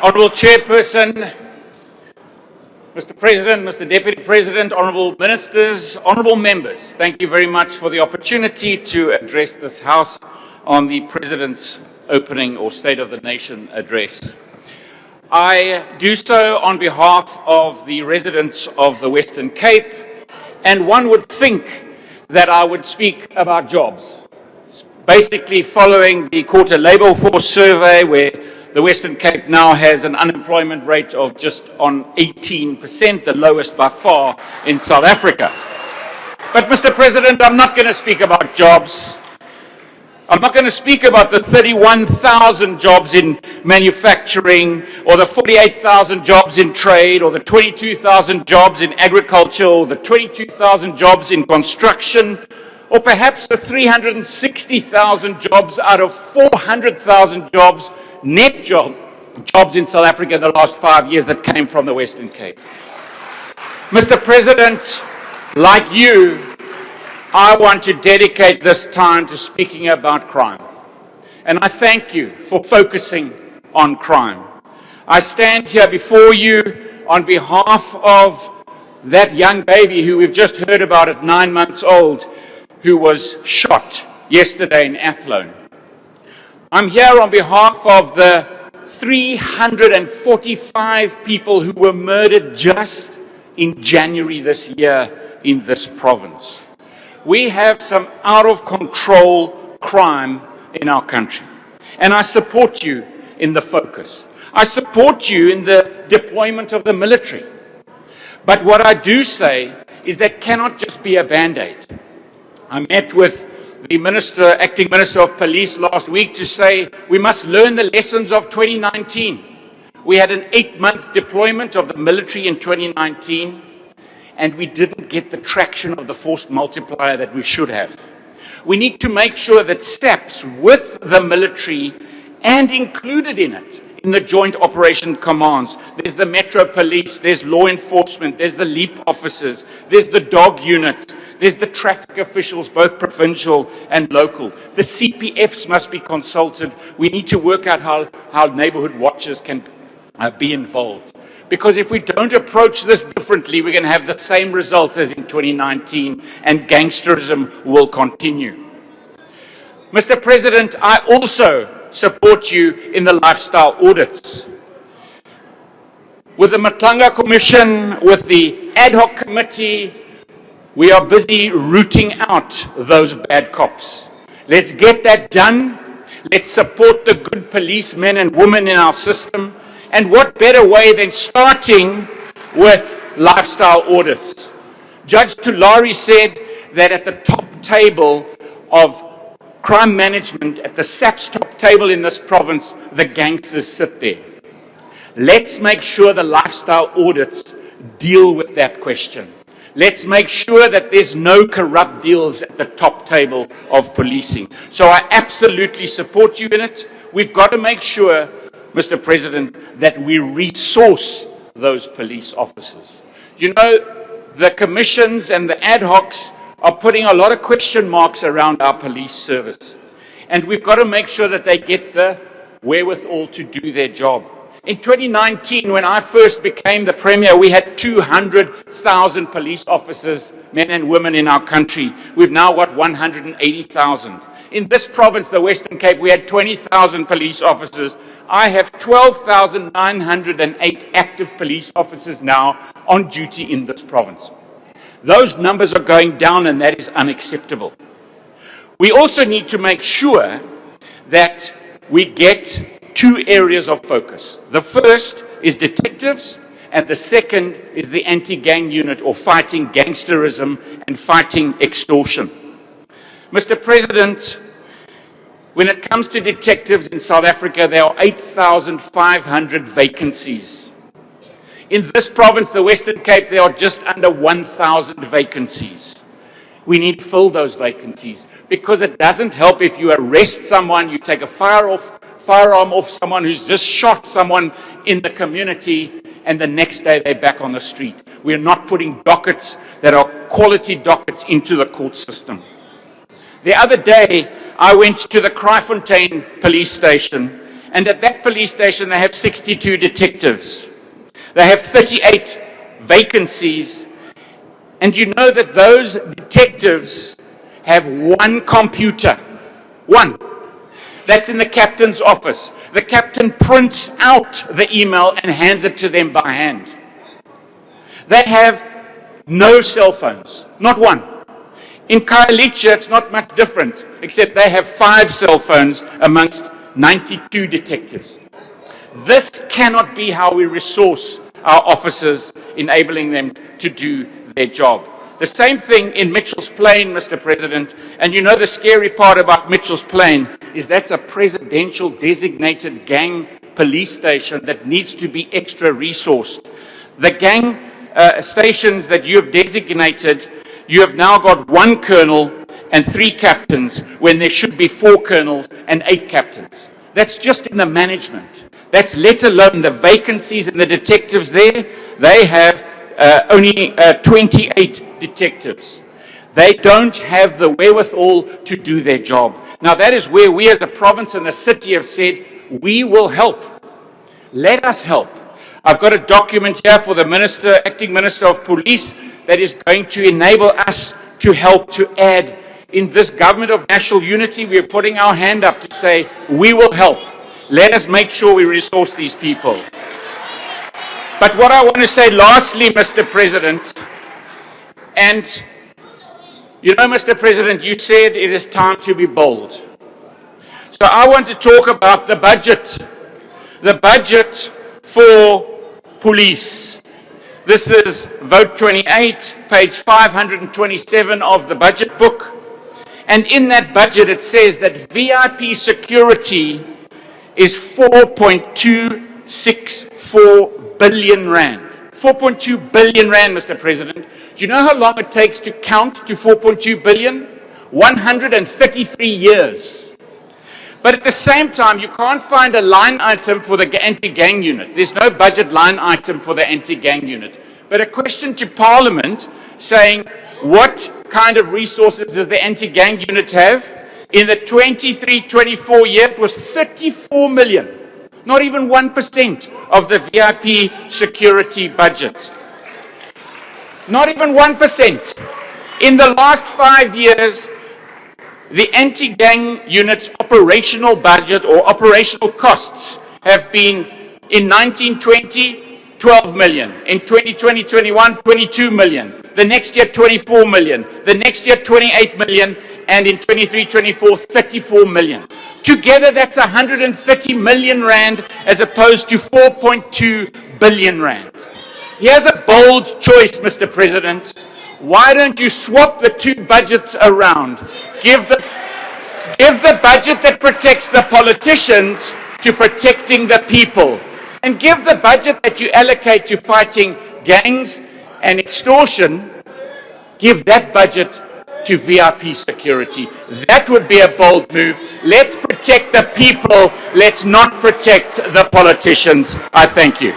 Honourable Chairperson, Mr. President, Mr. Deputy President, Honourable Ministers, Honourable Members, thank you very much for the opportunity to address this House on the President's opening or State of the Nation address. I do so on behalf of the residents of the Western Cape, and one would think that I would speak about jobs. Basically following the Quarter Labour Force survey, where the Western Cape now has an unemployment rate of just on 18%, the lowest by far in South Africa. But Mr. President, I'm not going to speak about jobs. I'm not going to speak about the 31,000 jobs in manufacturing, or the 48,000 jobs in trade, or the 22,000 jobs in agriculture, or the 22,000 jobs in construction, or perhaps the 360,000 jobs out of 400,000 jobs, net jobs in South Africa in the last 5 years that came from the Western Cape. Mr. President, like you, I want to dedicate this time to speaking about crime. And I thank you for focusing on crime. I stand here before you on behalf of that young baby who we've just heard about at 9 months old, who was shot yesterday in Athlone. I'm here on behalf of the 345 people who were murdered just in January this year in this province. We have some out-of-control crime in our country, and I support you in the focus. I support you in the deployment of the military. But what I do say is that cannot just be a Band-Aid. I met with the acting Minister of Police last week to say we must learn the lessons of 2019. We had an 8-month deployment of the military in 2019, and we didn't get the traction of the force multiplier that we should have. We need to make sure that SAPS with the military and included in it, in the joint operation commands, there's the Metro Police, there's law enforcement, there's the LEAP officers, there's the dog units, there's the traffic officials, both provincial and local. The CPFs must be consulted. We need to work out how neighbourhood watchers can be involved. Because if we don't approach this differently, we're going to have the same results as in 2019, and gangsterism will continue. Mr. President, I also support you in the lifestyle audits. With the Matlanga Commission, with the ad hoc committee, we are busy rooting out those bad cops. Let's get that done. Let's support the good policemen and women in our system. And what better way than starting with lifestyle audits? Judge Tulari said that at the top table of crime management, at the SAPS top table in this province, the gangsters sit there. Let's make sure the lifestyle audits deal with that question. Let's make sure that there's no corrupt deals at the top table of policing. So I absolutely support you in it. We've got to make sure, Mr. President, that we resource those police officers. You know, the commissions and the ad hocs are putting a lot of question marks around our police service. And we've got to make sure that they get the wherewithal to do their job. In 2019, when I first became the Premier, we had 200,000 police officers, men and women in our country. We've now got 180,000. In this province, the Western Cape, we had 20,000 police officers. I have 12,908 active police officers now on duty in this province. Those numbers are going down, and that is unacceptable. We also need to make sure that we get two areas of focus. The first is detectives, and the second is the anti-gang unit, or fighting gangsterism and fighting extortion. Mr. President, when it comes to detectives in South Africa, there are 8,500 vacancies. In this province, the Western Cape, there are just under 1,000 vacancies. We need to fill those vacancies, because it doesn't help if you arrest someone, you take a firearm off someone who's just shot someone in the community, and the next day they're back on the street. We're not putting dockets that are quality dockets into the court system. The other day, I went to the Kraaifontein police station, And at that police station, they have 62 detectives. They have 38 vacancies. And you know that those detectives have one computer. One. That's in the captain's office. The captain prints out the email and hands it to them by hand. They have no cell phones, not one. In Khayelitsha, it's not much different, except they have 5 cell phones amongst 92 detectives. This cannot be how we resource our officers, enabling them to do their job. The same thing in Mitchell's Plain, Mr. President, and you know the scary part about Mitchell's Plain is that's a presidential designated gang police station that needs to be extra resourced. The gang stations that you have designated, you have now got 1 colonel and 3 captains when there should be 4 colonels and 8 captains. That's just in the management. That's let alone the vacancies and the detectives there. They have only 28 detectives. They don't have the wherewithal to do their job. Now that is where we as a province and a city have said, we will help. Let us help. I've got a document here for the Minister, Acting Minister of Police, that is going to enable us to help to add. In this government of national unity, we are putting our hand up to say, we will help. Let us make sure we resource these people. But what I want to say lastly, Mr. President, and you know, Mr. President, you said it is time to be bold. So I want to talk about the budget for police. This is Vote 28, page 527 of the budget book. And in that budget, it says that VIP security is 4.264 billion rand. 4.2 billion rand, Mr. President. Do you know how long it takes to count to 4.2 billion? 133 years. But at the same time, you can't find a line item for the anti-gang unit. There's no budget line item for the anti-gang unit. But a question to Parliament saying, what kind of resources does the anti-gang unit have? In the 23-24 year, it was 34 million. Not even 1% of the VIP security budget. Not even 1%. In the last 5 years, the anti-gang unit's operational budget or operational costs have been, in 1920, 12 million. In 2020-21, 22 million. The next year, 24 million. The next year, 28 million. And in 23-24, 34 million. Together, that's 130 million rand as opposed to 4.2 billion rand. Here's a bold choice, Mr. President. Why don't you swap the 2 budgets around? Give the budget that protects the politicians to protecting the people. And give the budget that you allocate to fighting gangs and extortion, give that budget to VIP security. That would be a bold move. Let's protect the people. Let's not protect the politicians. I thank you.